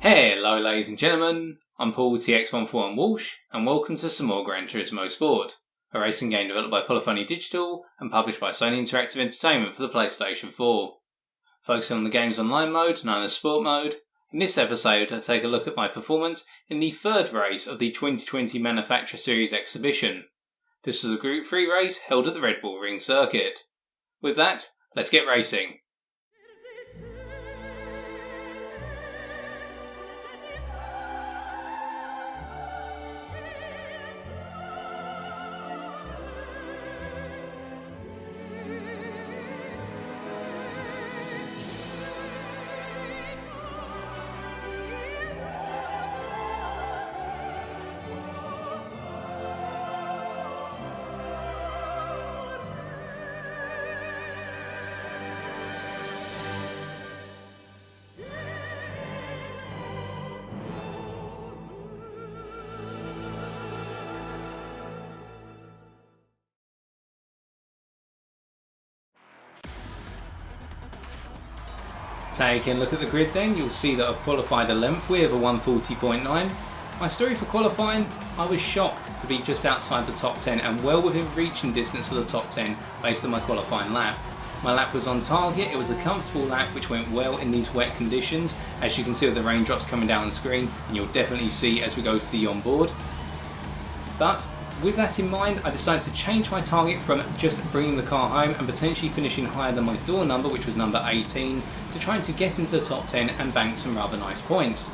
Hello ladies and gentlemen, I'm Paul TX14 Walsh and welcome to some more Gran Turismo Sport, a racing game developed by Polyphony Digital and published by Sony Interactive Entertainment for the PlayStation 4. Focusing on the game's online mode, known as Sport Mode, in this episode I take a look at my performance in the third race of the 2020 Manufacturer Series Exhibition. This was a Group 3 race held at the Red Bull Ring circuit. With that, let's get racing. Taking a look at the grid then, you'll see that I've qualified 11th with a 140.9. My story for qualifying, I was shocked to be just outside the top 10 and well within reaching distance of the top 10 based on my qualifying lap. My lap was on target, it was a comfortable lap which went well in these wet conditions, as you can see with the raindrops coming down on the screen, and you'll definitely see as we go to the onboard. But with that in mind, I decided to change my target from just bringing the car home and potentially finishing higher than my door number, which was number 18, to trying to get into the top 10 and bank some rather nice points.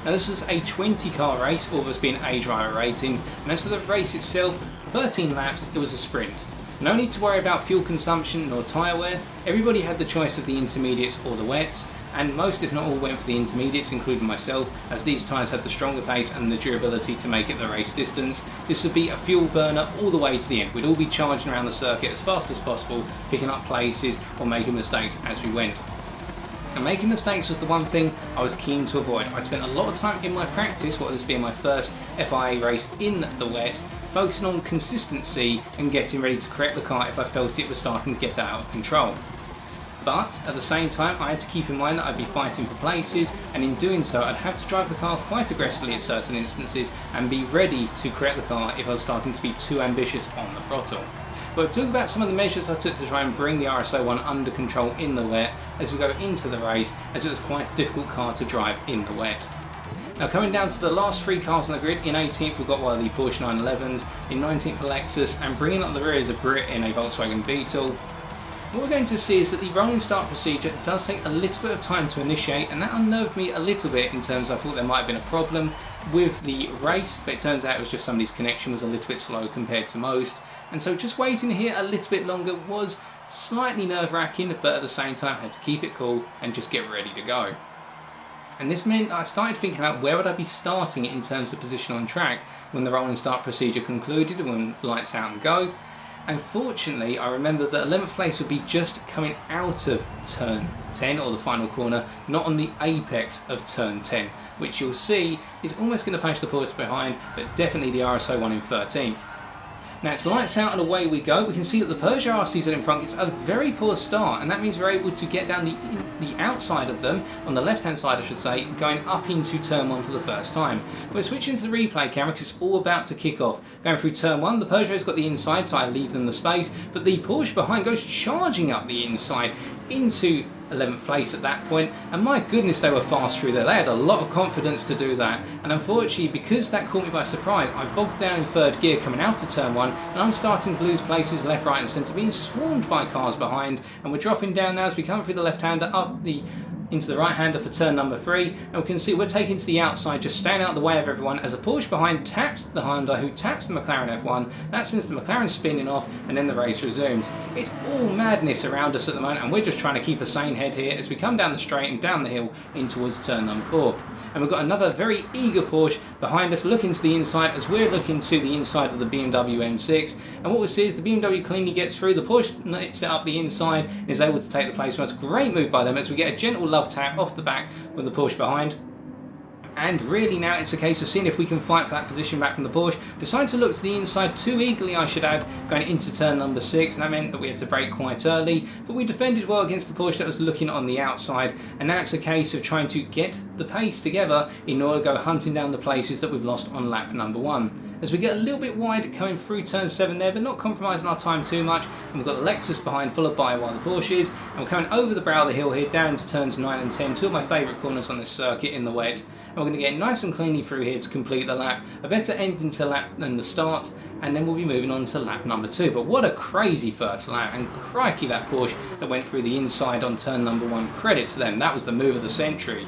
Now this was a 20 car race, all of us being A driver rating, and as for the race itself, 13 laps, it was a sprint. No need to worry about fuel consumption nor tyre wear, everybody had the choice of the intermediates or the wets, and most if not all went for the intermediates, including myself, as these tyres had the stronger pace and the durability to make it the race distance. This would be a fuel burner all the way to the end. We'd all be charging around the circuit as fast as possible, picking up places or making mistakes as we went. And making mistakes was the one thing I was keen to avoid. I spent a lot of time in my practice, what this being my first FIA race in the wet, focusing on consistency and getting ready to correct the car if I felt it was starting to get out of control. But at the same time, I had to keep in mind that I'd be fighting for places, and in doing so I'd have to drive the car quite aggressively at certain instances and be ready to correct the car if I was starting to be too ambitious on the throttle. But we'll talk about some of the measures I took to try and bring the RS01 under control in the wet as we go into the race, as it was quite a difficult car to drive in the wet. Now coming down to the last three cars on the grid, in 18th we've got one of the Porsche 911s, in 19th a Lexus, and bringing up the rear is a Brit in a Volkswagen Beetle. What we're going to see is that the rolling start procedure does take a little bit of time to initiate, and that unnerved me a little bit in terms of I thought there might have been a problem with the race, but it turns out it was just somebody's connection was a little bit slow compared to most, and so just waiting here a little bit longer was slightly nerve-wracking, but at the same time I had to keep it cool and just get ready to go. And this meant I started thinking about where would I be starting in terms of position on track when the rolling start procedure concluded and when lights out and go. And fortunately, I remembered that 11th place would be just coming out of turn 10, or the final corner, not on the apex of turn 10, which you'll see is almost going to punch the Porsche behind, but definitely the RS01 in 13th. Now it's lights out and away we go. We can see that the Peugeot RCZ in front gets a very poor start, and that means we're able to get down the outside of them, on the left hand side I should say, going up into turn 1 for the first time. We're switching to the replay camera because it's all about to kick off. Going through turn 1, the Peugeot's got the inside, so I leave them the space, but the Porsche behind goes charging up the inside into 11th place at that point, and my goodness they were fast through there. They had a lot of confidence to do that, and unfortunately because that caught me by surprise, I bogged down in third gear coming out of turn 1, and I'm starting to lose places left, right and centre, being swarmed by cars behind, and we're dropping down now as we come through the left-hander up into the right-hander for turn number 3, and we can see we're taking to the outside, just staying out of the way of everyone as a Porsche behind taps the Honda, who taps the McLaren F1. That sends the McLaren spinning off, and then the race resumes. It's all madness around us at the moment, and we're just trying to keep a sane head here as we come down the straight and down the hill in towards turn number 4. And we've got another very eager Porsche behind us looking to the inside as we're looking to the inside of the BMW M6, and what we see is the BMW cleanly gets through, the Porsche nips it up the inside and is able to take the place from us. Great move by them as we get a gentle love tap off the back with the Porsche behind. And really now it's a case of seeing if we can fight for that position back from the Porsche. Decided to look to the inside too eagerly, I should add, going into turn number 6, and that meant that we had to brake quite early. But we defended well against the Porsche that was looking on the outside, and now it's a case of trying to get the pace together in order to go hunting down the places that we've lost on lap number 1. As we get a little bit wide coming through turn 7 there, but not compromising our time too much. And we've got the Lexus behind, followed by one of the Porsches. And we're coming over the brow of the hill here, down into turns 9 and 10, two of my favourite corners on this circuit in the wet. And we're going to get nice and cleanly through here to complete the lap. A better ending to lap than the start. And then we'll be moving on to lap number 2. But what a crazy first lap. And crikey, that Porsche that went through the inside on turn number 1. Credit to them. That was the move of the century.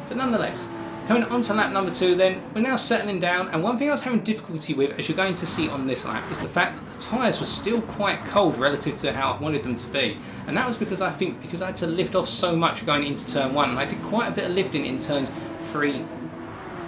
But nonetheless, coming on to lap number 2 then, we're now settling down, and one thing I was having difficulty with, as you're going to see on this lap, is the fact that the tyres were still quite cold relative to how I wanted them to be. And that was because I had to lift off so much going into turn 1, and I did quite a bit of lifting in turns 3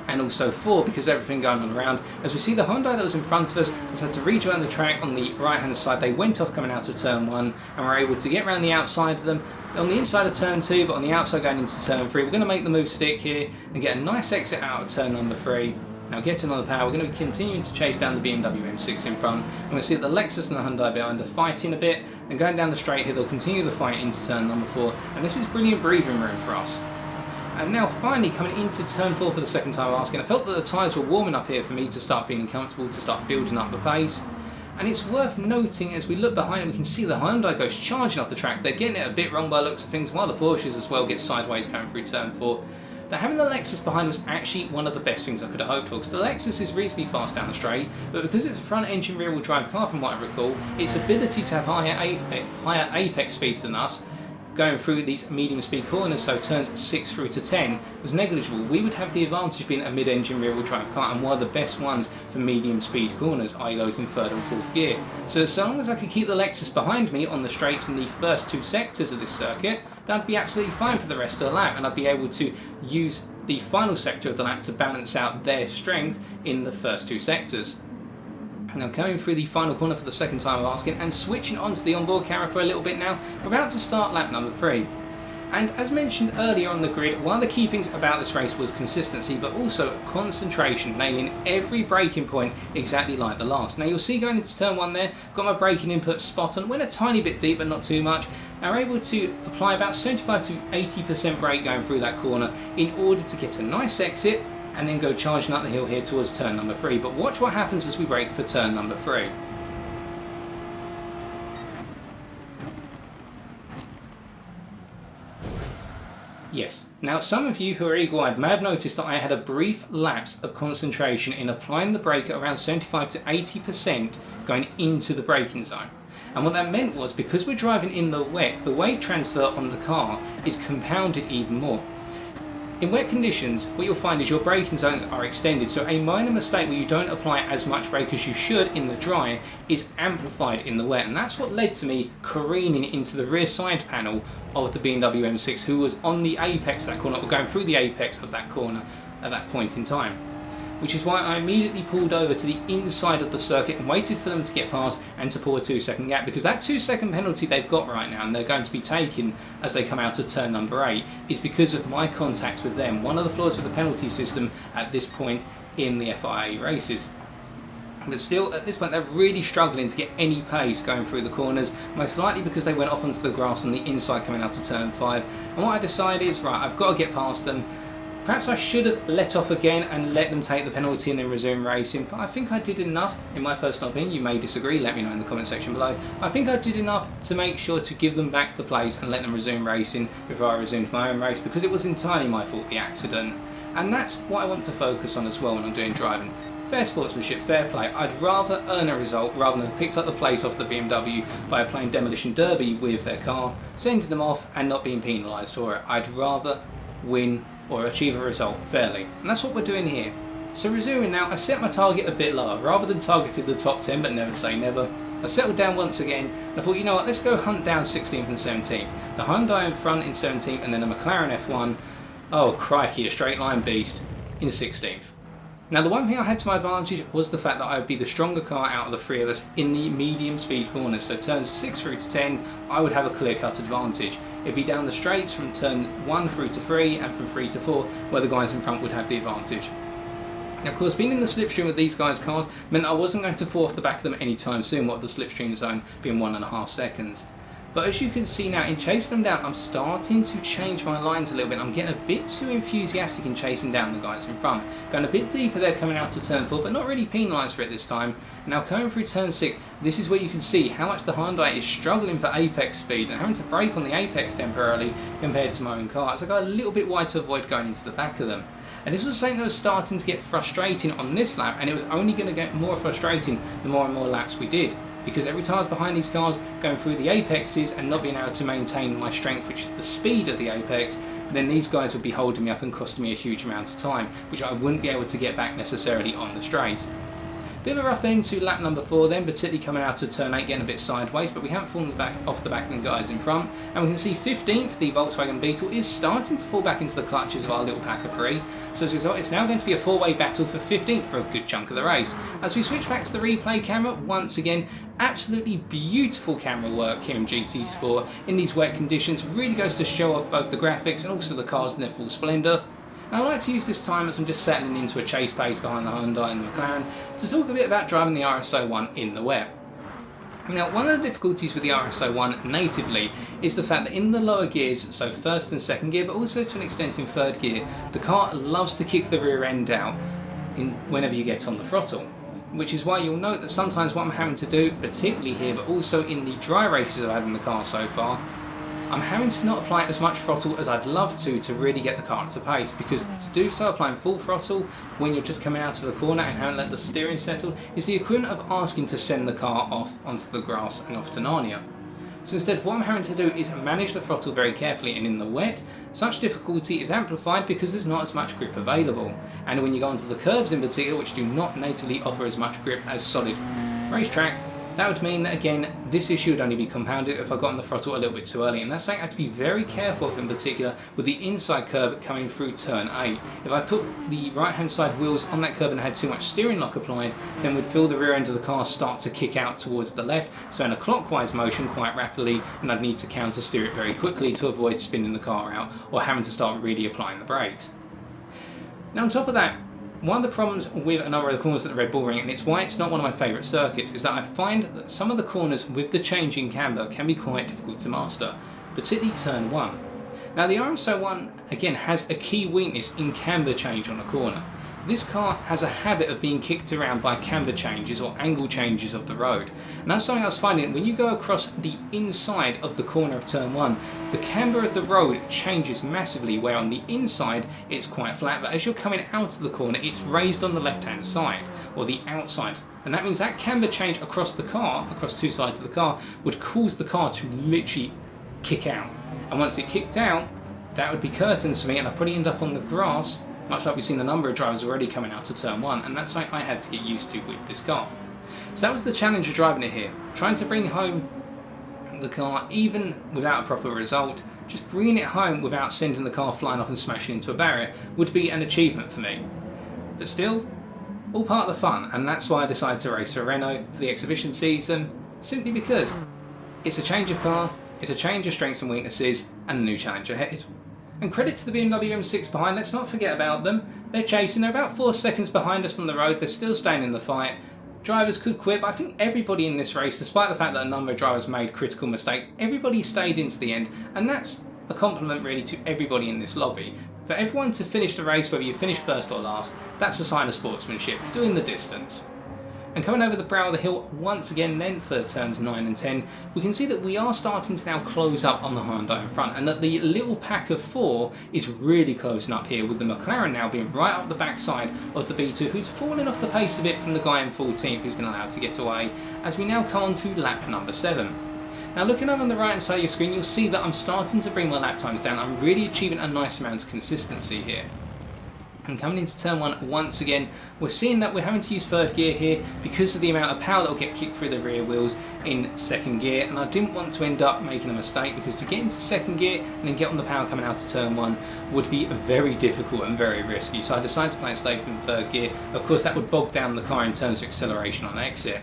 and also 4 because of everything going on around. As we see, the Hyundai that was in front of us has had to rejoin the track on the right hand side. They went off coming out of turn 1 and were able to get around the outside of them on the inside of turn 2, but on the outside going into turn 3. We're going to make the move stick here and get a nice exit out of turn number 3. Now getting on the power, we're going to be continuing to chase down the BMW M6 in front, and we'll see that the Lexus and the Hyundai behind are fighting a bit, and going down the straight here they'll continue the fight into turn number 4, and this is brilliant breathing room for us. And now finally coming into turn 4 for the second time asking, I felt that the tyres were warm enough here for me to start feeling comfortable, to start building up the pace. And it's worth noting, as we look behind it, we can see the Hyundai goes charging off the track. They're getting it a bit wrong by the looks of things, while the Porsches as well get sideways coming through turn 4. That having the Lexus behind was actually one of the best things I could have hoped for, because the Lexus is reasonably fast down the straight, but because it's a front engine rear wheel drive car from what I recall, its ability to have higher apex speeds than us, going through these medium speed corners, so turns 6 through to 10, was negligible. We would have the advantage being a mid-engine rear wheel drive car and one of the best ones for medium speed corners, i.e. those in 3rd and 4th gear. So as long as I could keep the Lexus behind me on the straights in the first 2 sectors of this circuit, that'd be absolutely fine for the rest of the lap, and I'd be able to use the final sector of the lap to balance out their strength in the first 2 sectors. Now going through the final corner for the second time of asking and switching onto the onboard camera for a little bit now, we're about to start lap number 3. And as mentioned earlier on the grid, one of the key things about this race was consistency, but also concentration, nailing every braking point exactly like the last. Now you'll see going into turn 1 there, got my braking input spot on, went a tiny bit deep but not too much. Now we're able to apply about 75 to 80% brake going through that corner in order to get a nice exit and then go charging up the hill here towards turn number 3. But watch what happens as we brake for turn number 3. Yes, now some of you who are eagle-eyed may have noticed that I had a brief lapse of concentration in applying the brake at around 75 to 80% going into the braking zone. And what that meant was, because we're driving in the wet, the weight transfer on the car is compounded even more. In wet conditions, what you'll find is your braking zones are extended, so a minor mistake where you don't apply as much brake as you should in the dry is amplified in the wet, and that's what led to me careening into the rear side panel of the BMW M6, who was on the apex of that corner, or going through the apex of that corner at that point in time. Which is why I immediately pulled over to the inside of the circuit and waited for them to get past and to pull a 2-second gap, because that 2-second penalty they've got right now, and they're going to be taking as they come out of turn number 8, is because of my contact with them. One of the flaws with the penalty system at this point in the FIA races. But still, at this point, they're really struggling to get any pace going through the corners, most likely because they went off onto the grass on the inside coming out to turn 5. And what I decided is, right, I've got to get past them. Perhaps I should have let off again and let them take the penalty and then resume racing, but I think I did enough, in my personal opinion. You may disagree, let me know in the comment section below. I think I did enough to make sure to give them back the place and let them resume racing before I resumed my own race, because it was entirely my fault, the accident. And that's what I want to focus on as well when I'm doing driving. Fair sportsmanship, fair play. I'd rather earn a result rather than have picked up the place off the BMW by playing demolition derby with their car, sending them off and not being penalised for it. I'd rather win or achieve a result fairly, and that's what we're doing here. So resuming now, I set my target a bit lower. Rather than targeting the top 10, but never say never, I settled down once again and I thought, you know what, let's go hunt down 16th and 17th. The Hyundai in front in 17th, and then a McLaren F1, oh crikey, a straight line beast, in 16th. Now the one thing I had to my advantage was the fact that I would be the stronger car out of the three of us in the medium speed corners, so turns 6 through to 10 I would have a clear cut advantage. It'd be down the straights from turn 1 through to 3 and from 3 to 4 where the guys in front would have the advantage. Now of course being in the slipstream with these guys' cars meant I wasn't going to fall off the back of them anytime soon, what the slipstream zone being 1.5 seconds. But as you can see now, in chasing them down, I'm starting to change my lines a little bit. I'm getting a bit too enthusiastic in chasing down the guys in front. Going a bit deeper there coming out to turn 4, but not really penalised for it this time. Now coming through turn 6, this is where you can see how much the Hyundai is struggling for apex speed and having to brake on the apex temporarily compared to my own car. So I got a little bit wide to avoid going into the back of them. And this was something that was starting to get frustrating on this lap, and it was only going to get more frustrating the more and more laps we did. Because every time I was behind these cars going through the apexes and not being able to maintain my strength, which is the speed of the apex, then these guys would be holding me up and costing me a huge amount of time, which I wouldn't be able to get back necessarily on the straight. Bit of a rough end to lap number 4 then, particularly coming out of turn 8 getting a bit sideways, but we haven't fallen off the back of the guys in front. And we can see 15th, the Volkswagen Beetle, is starting to fall back into the clutches of our little pack of 3. So as a result, it's now going to be a 4-way battle for 15th for a good chunk of the race. As we switch back to the replay camera, once again, absolutely beautiful camera work here in GT Sport in these wet conditions. Really goes to show off both the graphics and also the cars in their full splendour. And I like to use this time as I'm just settling into a chase pace behind the Hyundai and the McLaren to talk a bit about driving the RS01 in the wet. Now, one of the difficulties with the RS01 natively is the fact that in the lower gears, so first and second gear, but also to an extent in third gear, the car loves to kick the rear end out whenever you get on the throttle. Which is why you'll note that sometimes what I'm having to do, particularly here, but also in the dry races I've had in the car so far, I'm having to not apply as much throttle as I'd love to really get the car up to pace, because to do so applying full throttle when you're just coming out of the corner and haven't let the steering settle is the equivalent of asking to send the car off onto the grass and off to Narnia. So instead what I'm having to do is manage the throttle very carefully, and in the wet such difficulty is amplified because there's not as much grip available, and when you go onto the curbs in particular, which do not natively offer as much grip as solid racetrack, that would mean that again this issue would only be compounded if I got on the throttle a little bit too early, and that's something I have to be very careful of, in particular with the inside curb coming through turn 8. If I put the right hand side wheels on that curb and had too much steering lock applied, then we'd feel the rear end of the car start to kick out towards the left, so in a clockwise motion quite rapidly, and I'd need to counter steer it very quickly to avoid spinning the car out or having to start really applying the brakes. Now on top of that, one of the problems with a number of the corners at the Red Bull Ring, and it's why it's not one of my favourite circuits, is that I find that some of the corners with the changing camber can be quite difficult to master, particularly turn 1. Now the RS01 again has a key weakness in camber change on a corner. This car has a habit of being kicked around by camber changes or angle changes of the road, and that's something I was finding when you go across the inside of the corner of turn 1, the camber of the road changes massively, where on the inside it's quite flat, but as you're coming out of the corner it's raised on the left hand side or the outside, and that means that camber change across the car, across two sides of the car, would cause the car to literally kick out, and once it kicked out that would be curtains for me, and I'd probably end up on the grass, much like we've seen a number of drivers already coming out to turn 1, and that's something I had to get used to with this car. So that was the challenge of driving it here, trying to bring home the car even without a proper result. Just bringing it home without sending the car flying off and smashing into a barrier would be an achievement for me. But still, all part of the fun, and that's why I decided to race for Renault for the exhibition season, simply because it's a change of car, it's a change of strengths and weaknesses, and a new challenge ahead. And credit to the BMW M6 behind, let's not forget about them. They're chasing, they're about 4 seconds behind us on the road, they're still staying in the fight. Drivers could quit, but I think everybody in this race, despite the fact that a number of drivers made critical mistakes, everybody stayed into the end, and that's a compliment really to everybody in this lobby. For everyone to finish the race, whether you finish first or last, that's a sign of sportsmanship, doing the distance. And coming over the brow of the hill once again then for turns 9 and 10, we can see that we are starting to now close up on the Hyundai in front, and that the little pack of 4 is really closing up here, with the McLaren now being right up the backside of the B2, who's fallen off the pace a bit from the guy in 14th who's been allowed to get away, as we now come on to lap number 7. Now looking over on the right hand side of your screen, you'll see that I'm starting to bring my lap times down. I'm really achieving a nice amount of consistency here. And coming into turn 1 once again, we're seeing that we're having to use third gear here because of the amount of power that will get kicked through the rear wheels in second gear, and I didn't want to end up making a mistake, because to get into second gear and then get on the power coming out of turn 1 would be very difficult and very risky. So I decided to play it safe in third gear. Of course that would bog down the car in terms of acceleration on exit.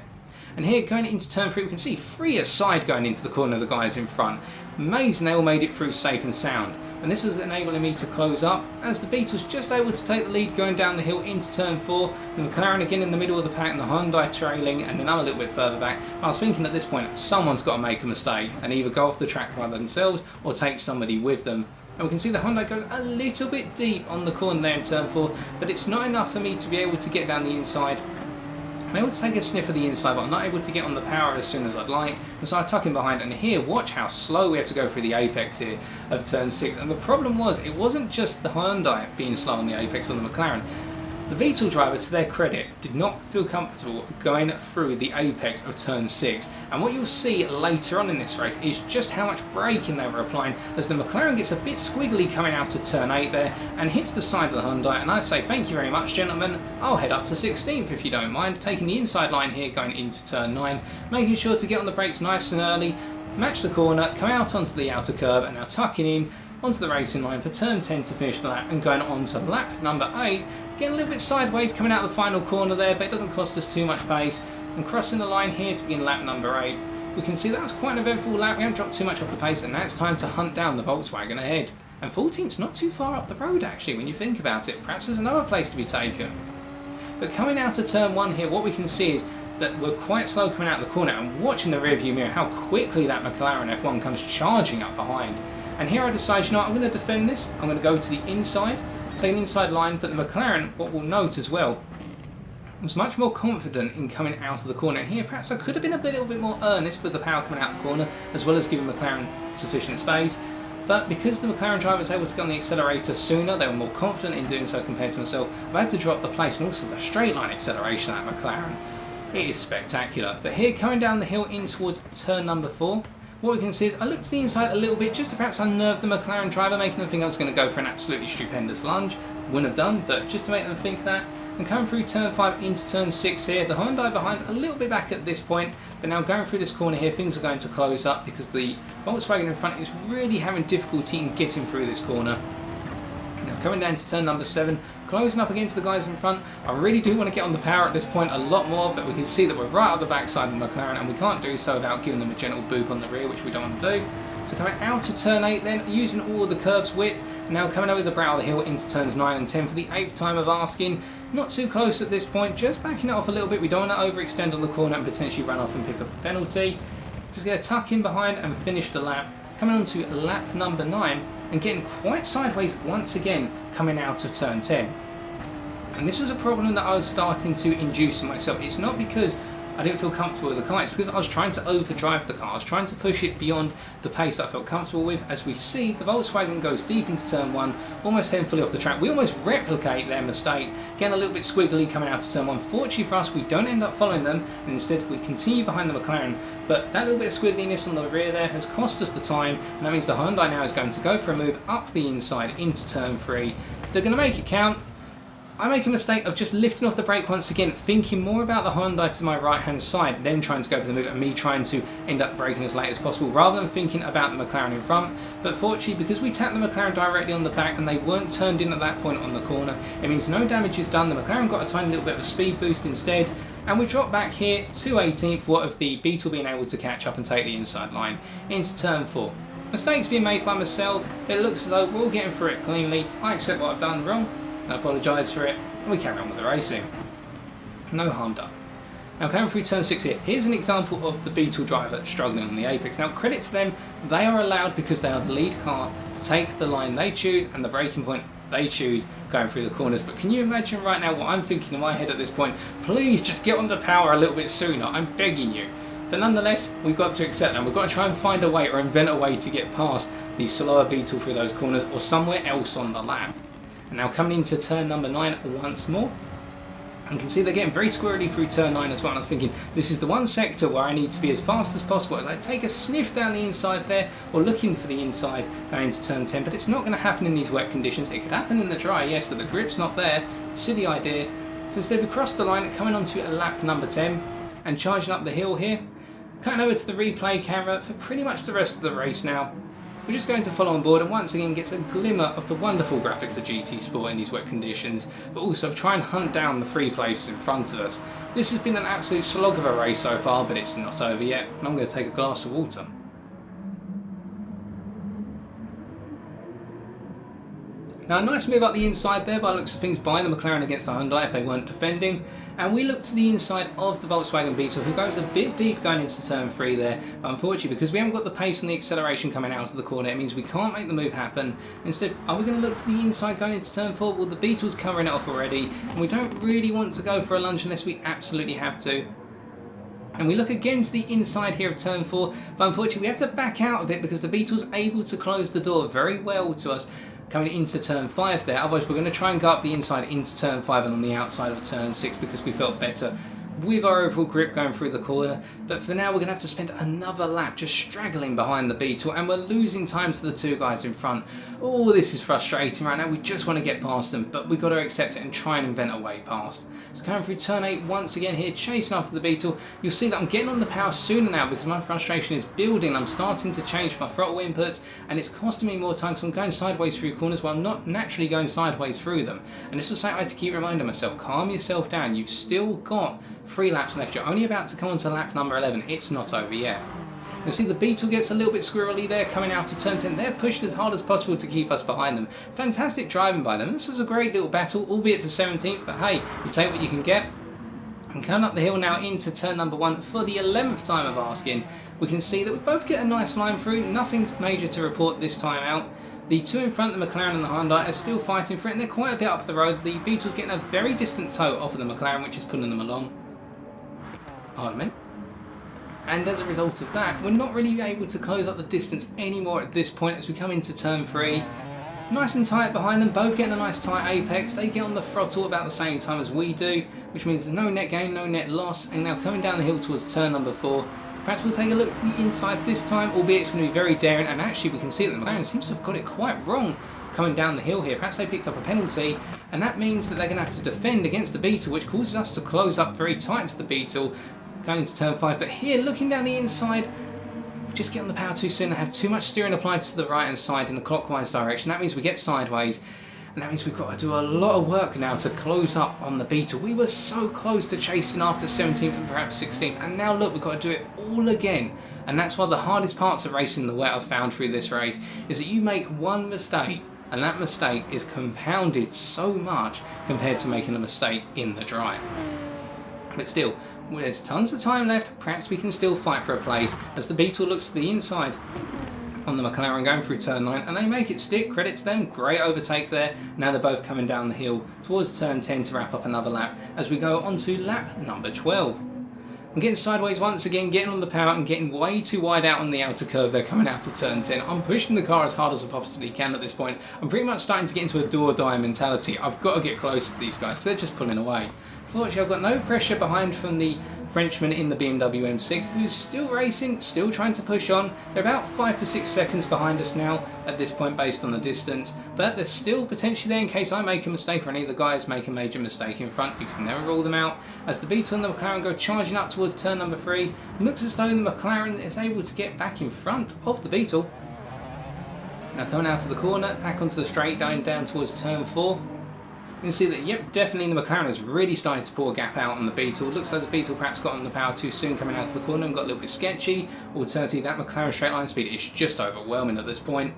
And here going into turn 3 we can see 3 aside going into the corner of the guys in front. Amazing they all made it through safe and sound. And this was enabling me to close up as the Beetle's just able to take the lead going down the hill into turn 4. The McLaren again in the middle of the pack and the Hyundai trailing, and then I'm a little bit further back. I was thinking at this point someone's got to make a mistake and either go off the track by themselves or take somebody with them. And we can see the Hyundai goes a little bit deep on the corner there in turn 4, but it's not enough for me to be able to get down the inside. I'm able to take a sniff of the inside, but I'm not able to get on the power as soon as I'd like, and so I tuck in behind. And here, watch how slow we have to go through the apex here of turn 6. And the problem was, it wasn't just the Hyundai being slow on the apex on the McLaren. The Beetle driver, to their credit, did not feel comfortable going through the apex of turn 6. And what you'll see later on in this race is just how much braking they were applying as the McLaren gets a bit squiggly coming out of turn 8 there and hits the side of the Hyundai. And I say thank you very much, gentlemen. I'll head up to 16th if you don't mind, taking the inside line here going into turn 9, making sure to get on the brakes nice and early, match the corner, come out onto the outer curb, and now tucking in onto the racing line for turn 10 to finish the lap, and going on to lap number 8. Getting a little bit sideways coming out of the final corner there, but it doesn't cost us too much pace. And crossing the line here to begin lap number 8. We can see that was quite an eventful lap. We haven't dropped too much off the pace, and now it's time to hunt down the Volkswagen ahead. And 14th's not too far up the road actually when you think about it. Perhaps there's another place to be taken. But coming out of turn 1 here, what we can see is that we're quite slow coming out of the corner, and watching the rear view mirror how quickly that McLaren F1 comes charging up behind. And here I decide, you know what, I'm going to defend this. I'm going to go to the inside, take an inside line, but the McLaren, what we'll note as well, was much more confident in coming out of the corner. And here perhaps I could have been a little bit more earnest with the power coming out of the corner, as well as giving McLaren sufficient space. But because the McLaren driver was able to get on the accelerator sooner, they were more confident in doing so compared to myself. I've had to drop the place, and also the straight line acceleration at McLaren. It is spectacular. But here coming down the hill in towards turn number 4, what we can see is I looked to the inside a little bit just to perhaps unnerve the McLaren driver, making them think I was going to go for an absolutely stupendous lunge. Wouldn't have done, but just to make them think that. And coming through turn 5 into turn 6 here, the Hyundai behind a little bit back at this point, but now going through this corner here, things are going to close up because the Volkswagen in front is really having difficulty in getting through this corner. Now coming down to turn number 7, closing up against the guys in front. I really do want to get on the power at this point a lot more, but we can see that we're right at the backside of the McLaren, and we can't do so without giving them a gentle boop on the rear, which we don't want to do. So coming out to turn 8 then, using all of the curb's width, and now coming over the brow of the hill into turns 9 and 10 for the 8th time of asking. Not too close at this point, just backing it off a little bit. We don't want to overextend on the corner and potentially run off and pick up a penalty. Just going to tuck in behind and finish the lap. Coming on to lap number 9 and getting quite sideways once again coming out of turn 10. And this was a problem that I was starting to induce in myself. It's not because I didn't feel comfortable with the car, it's because I was trying to overdrive the car. I was trying to push it beyond the pace that I felt comfortable with. As we see, the Volkswagen goes deep into turn 1, almost heading fully off the track. We almost replicate their mistake, getting a little bit squiggly coming out to turn 1. Fortunately for us, we don't end up following them, and instead we continue behind the McLaren. But that little bit of squiggliness on the rear there has cost us the time, and that means the Hyundai now is going to go for a move up the inside into turn 3. They're going to make it count. I make a mistake of just lifting off the brake once again, thinking more about the Hyundai to my right hand side, then trying to go for the move, and me trying to end up braking as late as possible, rather than thinking about the McLaren in front. But fortunately, because we tapped the McLaren directly on the back and they weren't turned in at that point on the corner, it means no damage is done. The McLaren got a tiny little bit of a speed boost instead, and we drop back here to 18th, what of the Beetle being able to catch up and take the inside line into turn 4. Mistakes being made by myself. It looks as though we're all getting through it cleanly. I accept what I've done wrong. I apologise for it, and we carry on with the racing. No harm done. Now coming through turn 6 here, here's an example of the Beetle driver struggling on the apex. Now credit to them, they are allowed, because they are the lead car, to take the line they choose and the braking point they choose going through the corners. But can you imagine right now what I'm thinking in my head at this point? Please just get on the power a little bit sooner, I'm begging you. But nonetheless, we've got to accept that. We've got to try and find a way or invent a way to get past the slower Beetle through those corners or somewhere else on the lap. And now coming into turn number 9 once more. You can see they're getting very squirrely through turn 9 as well, and I was thinking this is the one sector where I need to be as fast as possible as I take a sniff down the inside there, or looking for the inside going into turn 10, but it's not going to happen in these wet conditions. It could happen in the dry, yes, but the grip's not there. Silly idea. So instead we cross the line, coming onto lap number 10 and charging up the hill here. Cutting over to the replay camera for pretty much the rest of the race now. We're just going to follow on board and once again gets a glimmer of the wonderful graphics of GT Sport in these wet conditions, but also try and hunt down the free place in front of us. This has been an absolute slog of a race so far, but it's not over yet, and I'm going to take a glass of water. Now a nice move up the inside there by the looks of things by the McLaren against the Hyundai if they weren't defending. And we look to the inside of the Volkswagen Beetle, who goes a bit deep going into turn 3 there. But unfortunately, because we haven't got the pace and the acceleration coming out of the corner, it means we can't make the move happen. Instead, are we going to look to the inside going into turn 4? Well, the Beetle's covering it off already, and we don't really want to go for a lunge unless we absolutely have to. And we look against the inside here of turn 4, but unfortunately we have to back out of it because the Beetle's able to close the door very well to us coming into turn 5 there. Otherwise we're going to try and go up the inside into turn 5 and on the outside of turn 6 because we felt better with our overall grip going through the corner. But for now we're going to have to spend another lap just straggling behind the Beetle, and we're losing time to the two guys in front. Oh, this is frustrating right now. We just want to get past them, but we've got to accept it and try and invent a way past. So coming through turn 8 once again here, chasing after the Beetle. You'll see that I'm getting on the power sooner now because my frustration is building. I'm starting to change my throttle inputs and it's costing me more time because I'm going sideways through corners while I'm not naturally going sideways through them. And this was something I had to keep reminding myself, calm yourself down. You've still got 3 laps left. You're only about to come on to lap number 11. It's not over yet. You'll see the Beetle gets a little bit squirrely there coming out to turn 10. They're pushing as hard as possible to keep us behind them. Fantastic driving by them. This was a great little battle, albeit for 17th, but hey, you take what you can get. And coming up the hill now into turn number 1 for the 11th time of asking, we can see that we both get a nice line through. Nothing major to report this time out. The two in front, the McLaren and the Hyundai, are still fighting for it, and they're quite a bit up the road. The Beetle's getting a very distant tow off of the McLaren, which is pulling them along. Pardon me. And as a result of that, we're not really able to close up the distance anymore at this point as we come into turn 3. Nice and tight behind them, both getting a nice tight apex. They get on the throttle about the same time as we do, which means there's no net gain, no net loss. And now coming down the hill towards turn number 4. Perhaps we'll take a look to the inside this time, albeit it's going to be very daring. And actually we can see that the McLaren seems to have got it quite wrong coming down the hill here. Perhaps they picked up a penalty, and that means that they're going to have to defend against the Beetle, which causes us to close up very tight to the Beetle going into turn 5. But here, looking down the inside, we just get on the power too soon and have too much steering applied to the right hand side in a clockwise direction. That means we get sideways, and that means we've got to do a lot of work now to close up on the Beetle. We were so close to chasing after 17th and perhaps 16th, and now look, we've got to do it all again. And that's one of the hardest parts of racing the wet I've found through this race, is that you make one mistake and that mistake is compounded so much compared to making a mistake in the dry. But still, there's tons of time left. Perhaps we can still fight for a place as the Beetle looks to the inside on the McLaren going through turn 9, and they make it stick. Credits them. Great overtake there. Now they're both coming down the hill towards turn 10 to wrap up another lap as we go on to lap number 12. I'm getting sideways once again, getting on the power and getting way too wide out on the outer curve there coming out to turn 10. I'm pushing the car as hard as I possibly can at this point. I'm pretty much starting to get into a do or die mentality. I've got to get close to these guys because they're just pulling away. Fortunately, I've got no pressure behind from the Frenchman in the BMW M6, who's still racing, still trying to push on. They're about 5 to 6 seconds behind us now at this point based on the distance, but they're still potentially there in case I make a mistake or any of the guys make a major mistake in front. You can never rule them out. As the Beetle and the McLaren go charging up towards turn number 3, looks as though the McLaren is able to get back in front of the Beetle. Now coming out of the corner, back onto the straight down towards turn 4. You can see that, yep, definitely the McLaren is really starting to pull a gap out on the Beetle. Looks like the Beetle perhaps got on the power too soon coming out of the corner and got a little bit sketchy. Alternatively, that McLaren straight line speed is just overwhelming at this point.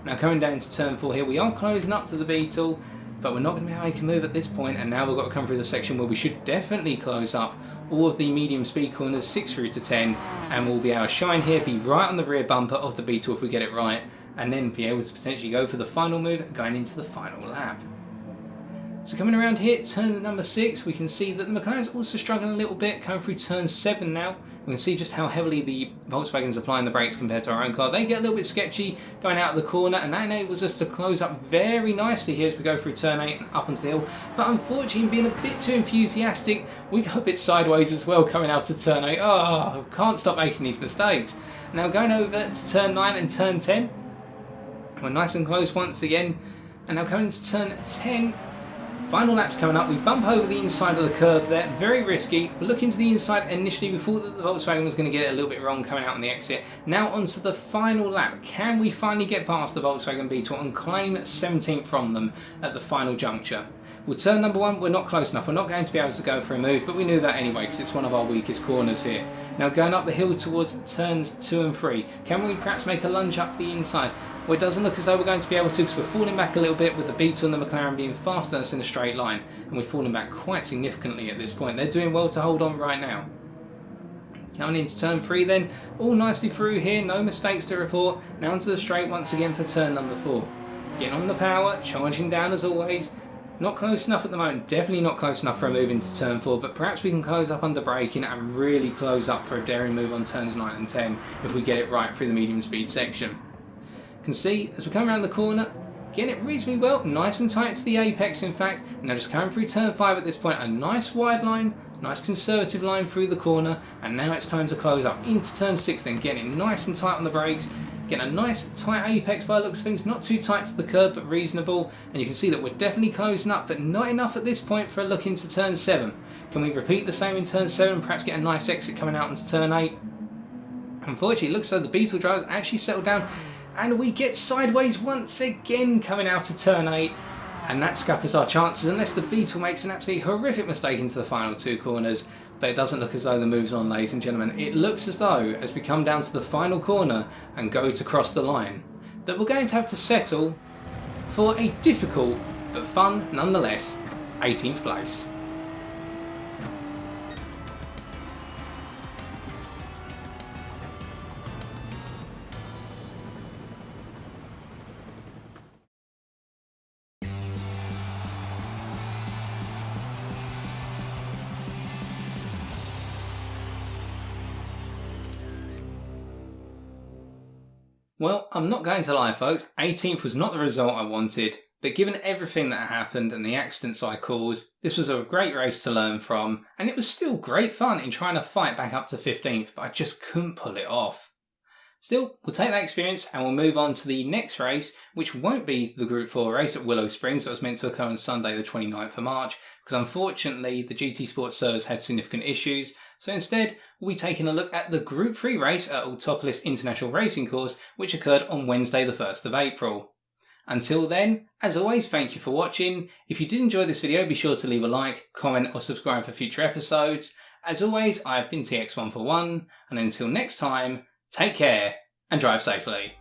Now coming down to turn 4 here, we are closing up to the Beetle, but we're not going to be able to make a move at this point, and now we've got to come through the section where we should definitely close up all of the medium speed corners 6 through to 10, and we'll be able to shine here, be right on the rear bumper of the Beetle if we get it right, and then be able to potentially go for the final move going into the final lap. So coming around here, turn number 6, we can see that the McLaren's also struggling a little bit, coming through turn 7 now. We We can see just how heavily the Volkswagen's applying the brakes compared to our own car. They get a little bit sketchy going out of the corner, and that enables us to close up very nicely here as we go through turn 8 and up onto the hill. But unfortunately, being a bit too enthusiastic, we go a bit sideways as well coming out to turn 8. Oh, can't stop making these mistakes. Now going over to turn 9 and turn 10. We're nice and close once again. And now coming into turn 10. Final lap's coming up, we bump over the inside of the curb there, very risky. We look into the inside initially, we thought that the Volkswagen was going to get it a little bit wrong coming out on the exit. Now onto the final lap, can we finally get past the Volkswagen Beetle and claim 17th from them at the final juncture? Well, turn number 1, we're not close enough, we're not going to be able to go for a move, but we knew that anyway because it's one of our weakest corners here. Now going up the hill towards turns 2 and 3, can we perhaps make a lunge up the inside? Well, it doesn't look as though we're going to be able to because we're falling back a little bit with the Beetle and the McLaren being faster than us in a straight line, and we're falling back quite significantly at this point. They're doing well to hold on right now. Coming into turn 3 then, all nicely through here, no mistakes to report. Now onto the straight once again for turn number 4. Getting on the power, charging down as always. Not close enough at the moment, definitely not close enough for a move into turn 4, but perhaps we can close up under braking and really close up for a daring move on turns 9 and 10 if we get it right through the medium speed section. Can see as we come around the corner, getting it reasonably well, nice and tight to the apex in fact, and now just coming through turn 5 at this point, a nice wide line, nice conservative line through the corner, and now it's time to close up into turn 6 then, getting it nice and tight on the brakes, getting a nice tight apex by the looks of things, not too tight to the curb but reasonable, and you can see that we're definitely closing up, but not enough at this point for a look into turn 7. Can we repeat the same in turn 7 and perhaps get a nice exit coming out into turn 8? Unfortunately, it looks like the Beetle drivers actually settled down, and we get sideways once again coming out of turn 8, and that scuppers our chances unless the Beetle makes an absolutely horrific mistake into the final 2 corners. But it doesn't look as though the move's on, ladies and gentlemen. It looks as though, as we come down to the final corner and go to cross the line, that we're going to have to settle for a difficult but fun nonetheless 18th place. Well, I'm not going to lie folks, 18th was not the result I wanted, but given everything that happened and the accidents I caused, this was a great race to learn from, and it was still great fun in trying to fight back up to 15th, but I just couldn't pull it off. Still, we'll take that experience and we'll move on to the next race, which won't be the Group 4 race at Willow Springs that was meant to occur on Sunday the 29th of March, because unfortunately the GT Sports servers had significant issues, so instead we'll be taking a look at the Group 3 race at Autopolis International Racing Course, which occurred on Wednesday the 1st of April. Until then, as always, thank you for watching. If you did enjoy this video, be sure to leave a like, comment or subscribe for future episodes. As always, I've been TX141, and until next time, take care and drive safely.